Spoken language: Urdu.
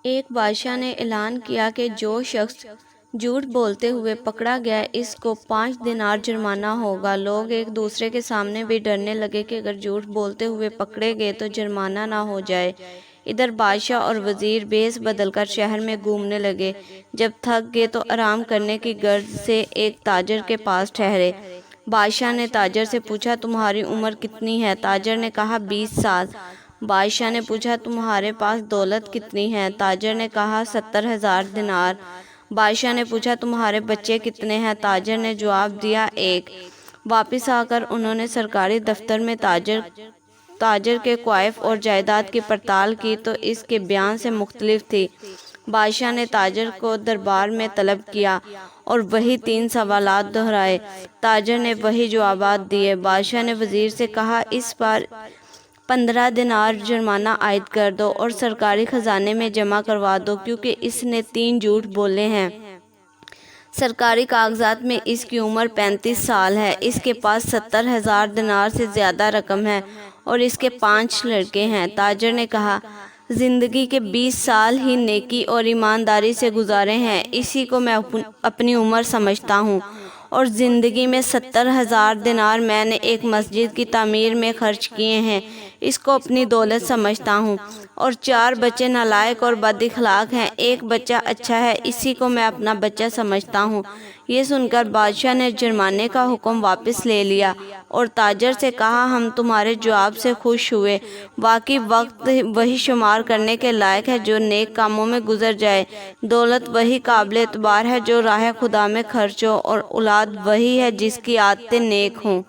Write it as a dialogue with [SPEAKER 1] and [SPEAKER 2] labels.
[SPEAKER 1] ایک بادشاہ نے اعلان کیا کہ جو شخص جھوٹ بولتے ہوئے پکڑا گیا اس کو 5 دینار جرمانہ ہوگا۔ لوگ ایک دوسرے کے سامنے بھی ڈرنے لگے کہ اگر جھوٹ بولتے ہوئے پکڑے گئے تو جرمانہ نہ ہو جائے۔ ادھر بادشاہ اور وزیر بھیس بدل کر شہر میں گھومنے لگے۔ جب تھک گئے تو آرام کرنے کی غرض سے ایک تاجر کے پاس ٹھہرے۔ بادشاہ نے تاجر سے پوچھا تمہاری عمر کتنی ہے؟ تاجر نے کہا 20 سال۔ بادشاہ نے پوچھا تمہارے پاس دولت کتنی ہے؟ تاجر نے کہا 70,000 دینار۔ بادشاہ نے پوچھا تمہارے بچے کتنے ہیں؟ تاجر نے جواب دیا 1۔ واپس آ کر انہوں نے سرکاری دفتر میں تاجر کے کوائف اور جائیداد کی پڑتال کی تو اس کے بیان سے مختلف تھی۔ بادشاہ نے تاجر کو دربار میں طلب کیا اور وہی 3 سوالات دہرائے۔ تاجر نے وہی جوابات دیے۔ بادشاہ نے وزیر سے کہا اس پر 15 دینار جرمانہ عائد کر دو اور سرکاری خزانے میں جمع کروا دو کیونکہ اس نے 3 جھوٹ بولے ہیں۔ سرکاری کاغذات میں اس کی عمر 35 سال ہے۔ اس کے پاس 70,000 دینار سے زیادہ رقم ہے اور اس کے 5 لڑکے ہیں۔ تاجر نے کہا زندگی کے 20 سال ہی نیکی اور ایمانداری سے گزارے ہیں، اسی کو میں اپنی عمر سمجھتا ہوں، اور زندگی میں 70,000 دینار میں نے ایک مسجد کی تعمیر میں خرچ کیے ہیں، اس کو اپنی دولت سمجھتا ہوں، اور 4 بچے نالائق اور بد اخلاق ہیں، ایک بچہ اچھا ہے، اسی کو میں اپنا بچہ سمجھتا ہوں۔ یہ سن کر بادشاہ نے جرمانے کا حکم واپس لے لیا اور تاجر سے کہا ہم تمہارے جواب سے خوش ہوئے، واقعی وقت وہی شمار کرنے کے لائق ہے جو نیک کاموں میں گزر جائے، دولت وہی قابل اعتبار ہے جو راہ خدا میں خرچ ہو، اور اولاد وہی ہے جس کی عادتیں نیک ہوں۔